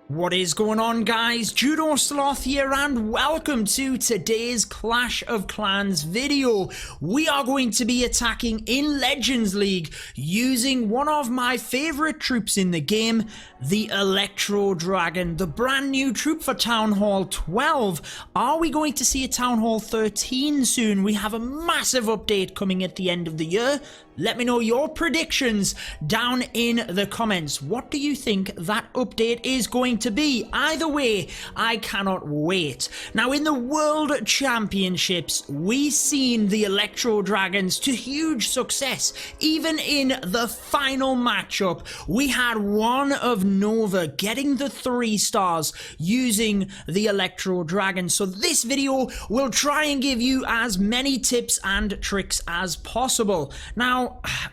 What is going on, guys? Judo Sloth here, and welcome to today's Clash of Clans video. We are going to be attacking in Legends League using one of my favorite troops in the game, the Electro Dragon, the brand new troop for Town Hall 12. Are we going to see a Town Hall 13 soon? We have a massive update coming at the end of the year. Let me know your predictions down in the comments. What do you think that update is going to be? Either way, I cannot wait. Now, in the World Championships, we've seen the Electro Dragons to huge success. Even in the final matchup, we had one of Nova getting the 3 stars using the Electro Dragons. So this video will try and give you as many tips and tricks as possible. Now,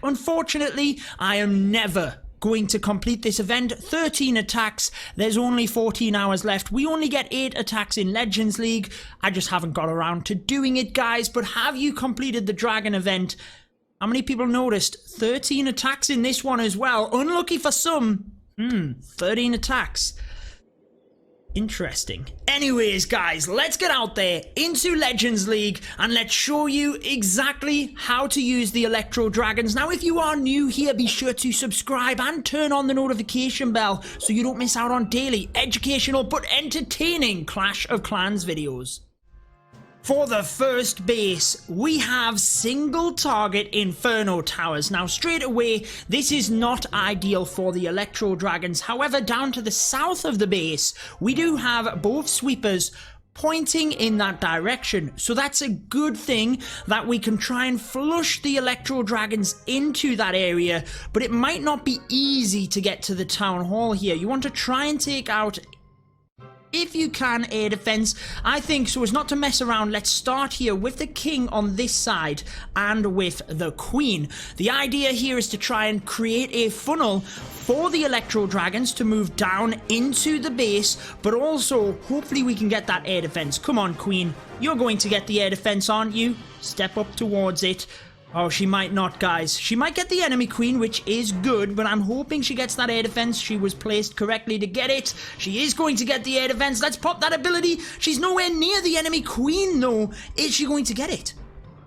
unfortunately, I am never going to complete this event. 13 attacks, there's only 14 hours left. We only get 8 attacks in Legends League. I just haven't got around to doing it, guys. But have you completed the Dragon event? How many people noticed? 13 attacks in this one as well. Unlucky for some. 13 attacks. Interesting. Anyways, guys, let's get out there into Legends League and let's show you exactly how to use the Electro Dragons. Now, if you are new here, be sure to subscribe and turn on the notification bell so you don't miss out on daily, educational but entertaining Clash of Clans videos. For the first base, we have single target Inferno Towers. Now, straight away, this is not ideal for the Electro Dragons. However, down to the south of the base, we do have both sweepers pointing in that direction. So that's a good thing that we can try and flush the Electro Dragons into that area, but it might not be easy to get to the Town Hall here. You want to try and take out, if you can, air defense. I think so as not to mess around. Let's start here with the king on this side and with the queen. The idea here is to try and create a funnel for the Electro Dragons to move down into the base, but also hopefully we can get that air defense. Come on, queen, you're going to get the air defense, aren't you? Step up towards it. Oh, she might not, guys. She might get the enemy queen, which is good, but I'm hoping she gets that air defense. She was placed correctly to get it. She is going to get the air defense. Let's pop that ability. She's nowhere near the enemy queen, though. Is she going to get it?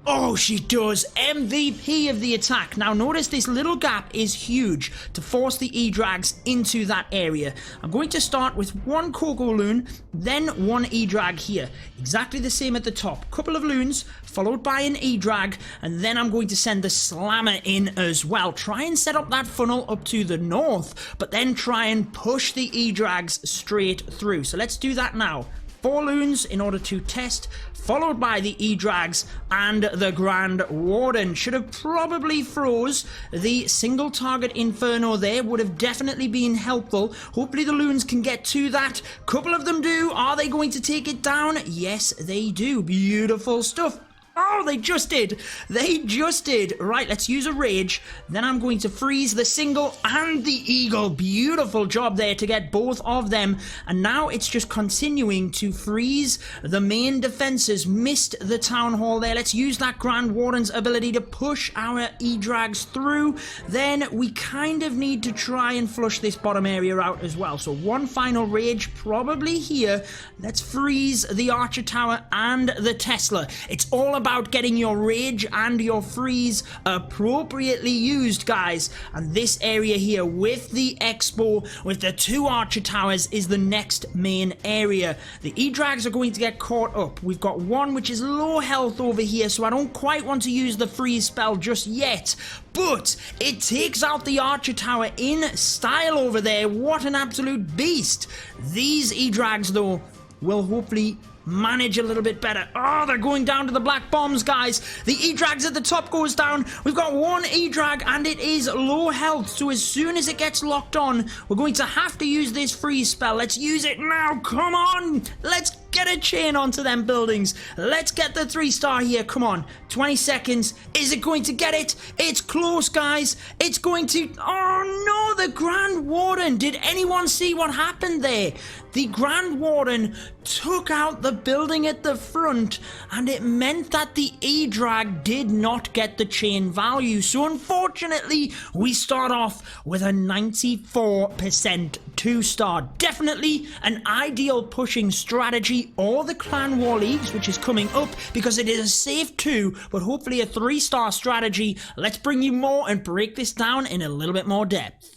Oh, she does. MVP of the attack. Now, notice this little gap is huge to force the E-Drags into that area. I'm going to start with one Coco Loon, then one E-Drag here. Exactly the same at the top. Couple of Loons, followed by an E-Drag, and then I'm going to send the Slammer in as well. Try and set up that funnel up to the north, but then try and push the E-Drags straight through. So let's do that now. 4 Loons in order to test, followed by the E-Drags and the Grand Warden. Should have probably froze the single target Inferno there. Would have definitely been helpful. Hopefully the Loons can get to that. Couple of them do. Are they going to take it down? Yes, they do. Beautiful stuff. Oh, they just did. They just did. Right, let's use a rage. Then I'm going to freeze the single and the eagle. Beautiful job there to get both of them. And now it's just continuing to freeze the main defenses. Missed the Town Hall there. Let's use that Grand Warden's ability to push our E-Drags through. Then we kind of need to try and flush this bottom area out as well. So one final rage probably here. Let's freeze the Archer Tower and the Tesla. It's all about getting your rage and your freeze appropriately used, guys. And this area here with the Expo, with the 2 Archer Towers, is the next main area. The E-Drags are going to get caught up. We've got one which is low health over here, so I don't quite want to use the freeze spell just yet. But it takes out the Archer Tower in style over there. What an absolute beast. These E-Drags, though, will hopefully manage a little bit better. Oh, they're going down to the black bombs, guys. The E-Drags at the top goes down. We've got one E-Drag and it is low health, so as soon as it gets locked on, we're going to have to use this freeze spell. Let's use it now. Come on, let's get a chain onto them buildings. Let's get the 3-star here. Come on, 20 seconds. Is it going to get it? It's close, guys. It's going to... Oh no, Oh, the Grand Warden! Did anyone see what happened there? The Grand Warden took out the building at the front, and it meant that the E-Drag did not get the chain value. So unfortunately, we start off with a 94% 2-star. Definitely an ideal pushing strategy, or the Clan War Leagues, which is coming up, because it is a safe 2, but hopefully a 3-star strategy. Let's bring you more and break this down in a little bit more depth.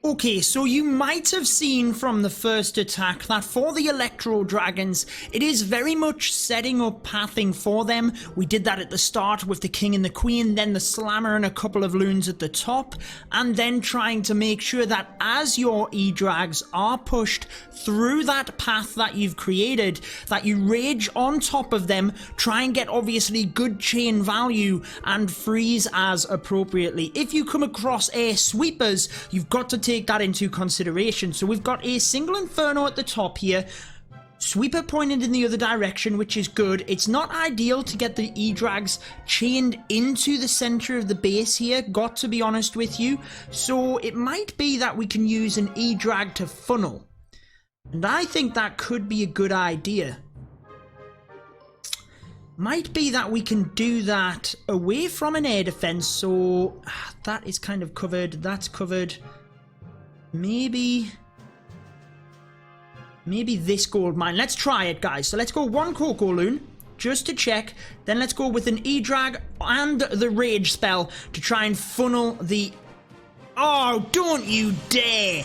Okay, so you might have seen from the first attack that for the Electro Dragons, it is very much setting up pathing for them. We did that at the start with the King and the Queen, then the Slammer and a couple of loons at the top, and then trying to make sure that as your E-Drags are pushed through that path that you've created, that you rage on top of them, try and get obviously good chain value and freeze as appropriately. If you come across air sweepers, you've got to take that into consideration. So we've got a single Inferno at the top here, sweeper pointed in the other direction, which is good. It's not ideal to get the E-Drags chained into the center of the base here, got to be honest with you. So it might be that we can use an E-Drag to funnel, and I think that could be a good idea. Might be that we can do that away from an air defense. So that is kind of covered, that's covered. Maybe this gold mine. Let's try it, guys. So let's go one Cocoa Loon just to check. Then let's go with an E-Drag and the Rage spell to try and funnel the... Oh, don't you dare!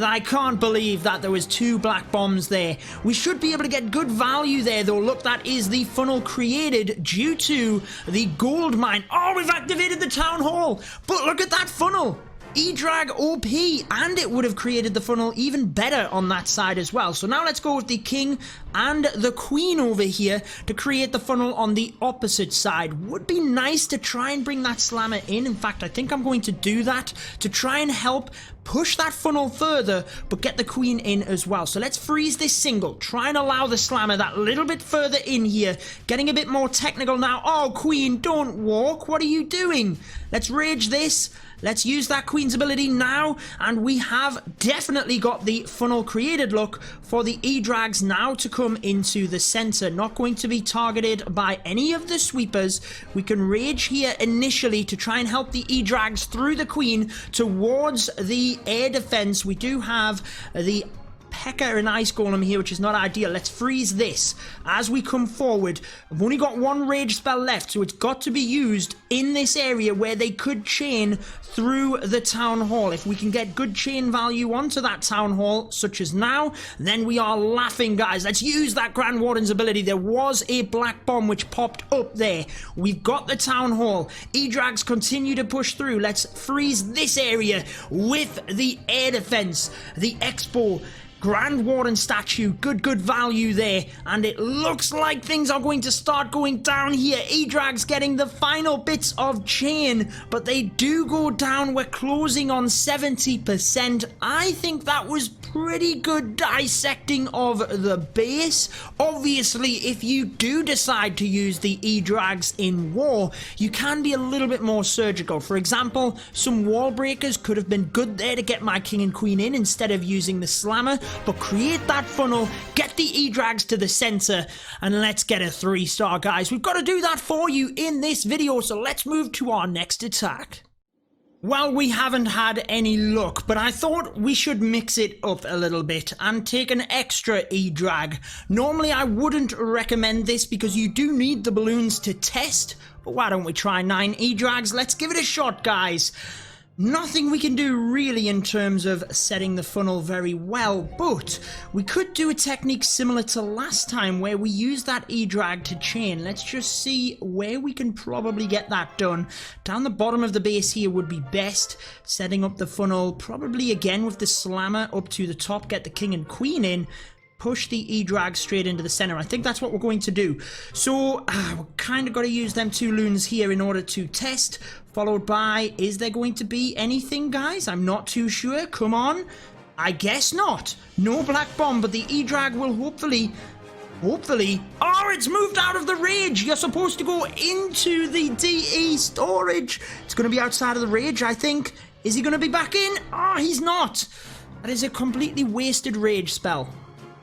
I can't believe that there was 2 black bombs there. We should be able to get good value there, though. Look, that is the funnel created due to the gold mine. Oh, we've activated the Town Hall. But look at that funnel. E-Drag OP, and it would have created the funnel even better on that side as well. So now let's go with the King and the Queen over here to create the funnel on the opposite side. Would be nice to try and bring that Slammer in. In fact, I think I'm going to do that to try and help push that funnel further, but get the Queen in as well. So let's freeze this single, try and allow the Slammer that little bit further in here, getting a bit more technical now. Oh, Queen, don't walk. What are you doing? Let's rage this. Let's use that Queen's ability now, and we have definitely got the funnel created. Look, for the E-Drags now to come into the center. Not going to be targeted by any of the sweepers. We can rage here initially to try and help the E-Drags through the Queen towards the air defense. We do have the Pecker and Ice Golem here, which is not ideal. Let's freeze this as we come forward. I've only got one rage spell left, so it's got to be used in this area where they could chain through the Town Hall. If we can get good chain value onto that Town Hall, such as now, then we are laughing, guys. Let's use that Grand Warden's ability. There was a black bomb which popped up there. We've got the Town Hall. E-Drags continue to push through. Let's freeze this area with the air defense, the Expo Grand Warden statue. Good value there, and it looks like things are going to start going down here. E-Drags getting the final bits of chain, but they do go down. We're closing on 70%. I think that was pretty good dissecting of the base. Obviously, if you do decide to use the E-Drags in war, you can be a little bit more surgical. For example, some wall breakers could have been good there to get my King and Queen in instead of using the Slammer. But create that funnel, get the E-Drags to the center, and let's get a 3-star, guys. We've got to do that for you in this video, so let's move to our next attack. Well, we haven't had any luck, but I thought we should mix it up a little bit and take an extra E-Drag. Normally, I wouldn't recommend this because you do need the balloons to test, but why don't we try 9 E-Drags? Let's give it a shot, guys. Nothing we can do really in terms of setting the funnel very well, but we could do a technique similar to last time where we use that E-Drag to chain. Let's just see where we can probably get that done. Down the bottom of the base here would be best. Setting up the funnel probably again with the Slammer up to the top, get the King and Queen in. Push the E-Drag straight into the center. I think that's what we're going to do. So we're kind of got to use them 2 loons here in order to test. Followed by, is there going to be anything, guys? I'm not too sure. Come on. I guess not. No black bomb, but the E-Drag will hopefully... Oh, it's moved out of the rage. You're supposed to go into the DE storage. It's going to be outside of the rage, I think. Is he going to be back in? Oh, he's not. That is a completely wasted rage spell.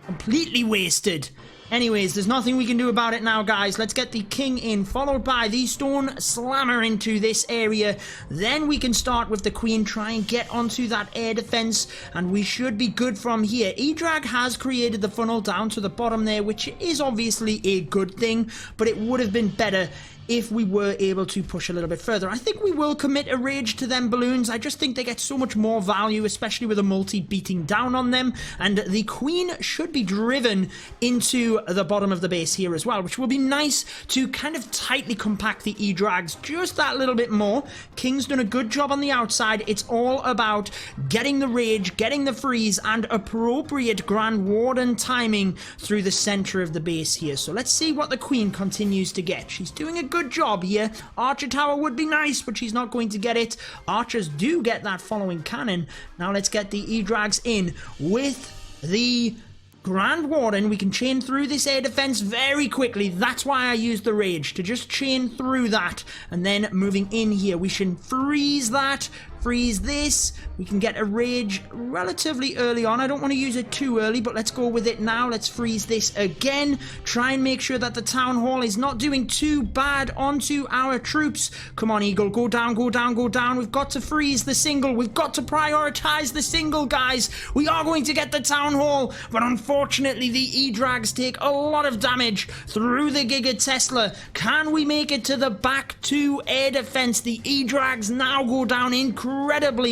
Completely wasted. Anyways, there's nothing we can do about it now, guys. Let's get the king in, followed by the stone slammer into this area. Then we can start with the queen, try and get onto that air defense, and we should be good from here. E-Drag has created the funnel down to the bottom there, which is obviously a good thing, but it would have been better if we were able to push a little bit further. I think we will commit a rage to them balloons. I just think they get so much more value, especially with a multi beating down on them. And the queen should be driven into the bottom of the base here as well, which will be nice to kind of tightly compact the E-Drags just that little bit more. King's done a good job on the outside. It's all about getting the rage, getting the freeze, and appropriate Grand Warden timing through the center of the base here. So let's see what the queen continues to get. She's doing a good job here. Archer tower would be nice, but she's not going to get it. Archers do get that following cannon. Now let's get the E-Drags in with the Grand Warden. We can chain through this air defense very quickly. That's why I used the rage, to just chain through that. And then moving in here, we should freeze that. Freeze this. We can get a rage relatively early on. I don't want to use it too early, but let's go with it now. Let's freeze this again. Try and make sure that the town hall is not doing too bad onto our troops. Come on, Eagle. Go down, go down, go down. We've got to freeze the single. We've got to prioritize the single, guys. We are going to get the town hall, but unfortunately the E-Drags take a lot of damage through the Giga Tesla. Can we make it to the back two air defense? The E-Drags now go down incredibly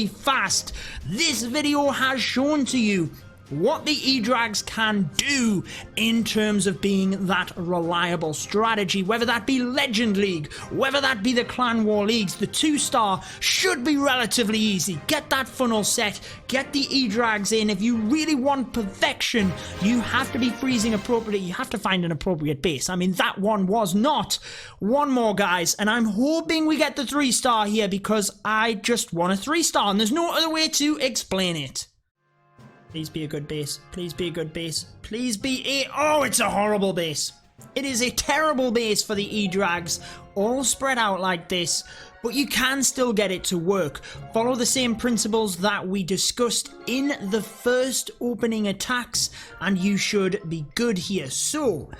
fast. This video has shown to you what the E-Drags can do in terms of being that reliable strategy, whether that be Legend League, whether that be the Clan War Leagues. The 2-star should be relatively easy. Get that funnel set, get the E-Drags in. If you really want perfection, you have to be freezing appropriately. You have to find an appropriate base. I mean, that one was not. One more, guys, and I'm hoping we get the 3-star here because I just want a 3-star, and there's no other way to explain it. Please be a good base. Please be a good base. Please be a... Oh, it's a horrible base. It is a terrible base for the E-Drags, all spread out like this, but you can still get it to work. Follow the same principles that we discussed in the first opening attacks, and you should be good here. So...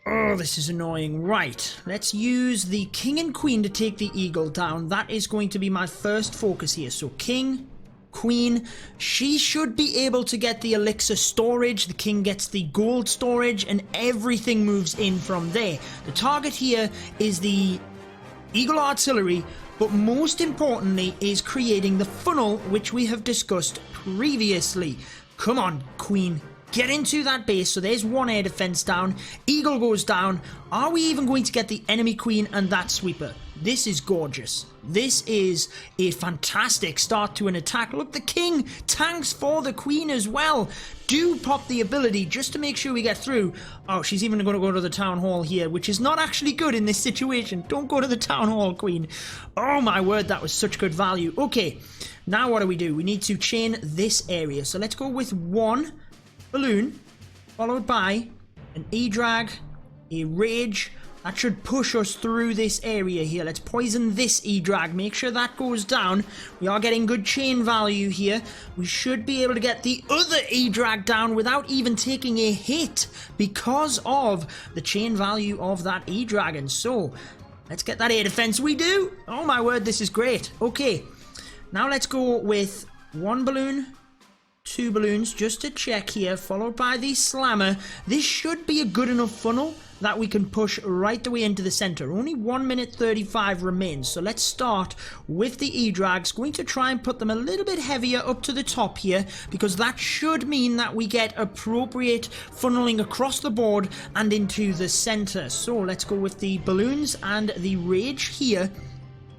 Oh, this is annoying. Right, let's use the king and queen to take the eagle down. That is going to be my first focus here. So king... Queen, she should be able to get the elixir storage, the king gets the gold storage, and everything moves in from there. The target here is the eagle artillery, but most importantly is creating the funnel, which we have discussed previously. Come on, queen. Get into that base. So there's one air defense down. Eagle goes down. Are we even going to get the enemy queen and that sweeper? This is gorgeous. This is a fantastic start to an attack. Look, the king tanks for the queen as well. Do pop the ability just to make sure we get through. Oh, she's even going to go to the town hall here, which is not actually good in this situation. Don't go to the town hall, queen. Oh my word, that was such good value. Okay, now what do? We need to chain this area. So let's go with one balloon, followed by an E-Drag, a rage. That should push us through this area here. Let's poison this E-Drag. Make sure that goes down. We are getting good chain value here. We should be able to get the other E-Drag down without even taking a hit because of the chain value of that E-Dragon. So, let's get that air defense. We do! Oh my word, this is great. Okay, now let's go with one balloon, two balloons, just to check here, followed by the slammer. This should be a good enough funnel that we can push right the way into the center. Only 1 minute 35 remains, so let's start with the E-Drags. Going to try and put them a little bit heavier up to the top here, because that should mean that we get appropriate funneling across the board and into the center. So let's go with the balloons and the rage here.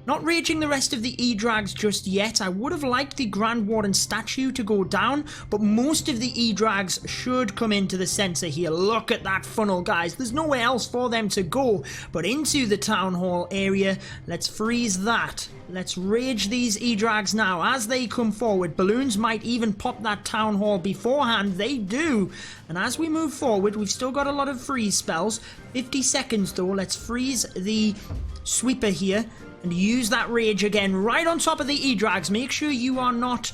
Not raging the rest of the E-Drags just yet. I would have liked the Grand Warden statue to go down, but most of the E-Drags should come into the center here. Look at that funnel, guys. There's nowhere else for them to go but into the town hall area. Let's freeze that. Let's rage these E-Drags now as they come forward. Balloons might even pop that town hall beforehand. They do. And as we move forward, we've still got a lot of freeze spells. 50 seconds though. Let's freeze the sweeper here. and use that rage again right on top of the E-Drags. Make sure you are not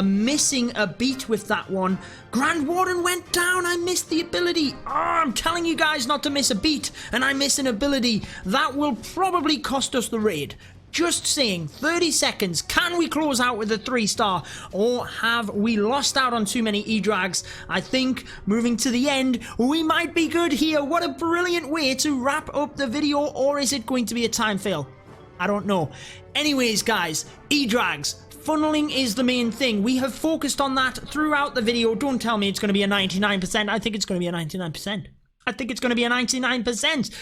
missing a beat with that one. Grand Warden went down. I missed the ability. Oh, I'm telling you guys not to miss a beat, and I miss an ability. That will probably cost us the raid. Just saying, 30 seconds. Can we close out with a 3-star, or have we lost out on too many E-Drags? I think moving to the end, we might be good here. What a brilliant way to wrap up the video, or is it going to be a time fail? I don't know. Anyways, guys, E-Drags. Funneling is the main thing. We have focused on that throughout the video. Don't tell me it's going to be a 99%. I think it's going to be a 99%. I think it's going to be a 99%.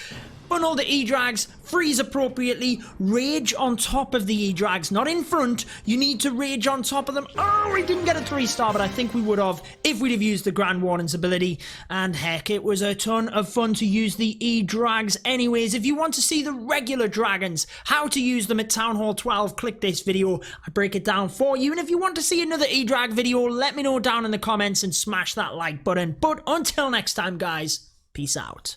Funnel the E-Drags, freeze appropriately, rage on top of the E-Drags, not in front. You need to rage on top of them. Oh, we didn't get a 3-star, but I think we would have if we'd have used the Grand Warden's ability. And heck, it was a ton of fun to use the E-Drags anyways. If you want to see the regular dragons, how to use them at Town Hall 12, click this video. I break it down for you. And if you want to see another E-Drag video, let me know down in the comments and smash that like button. But until next time, guys, peace out.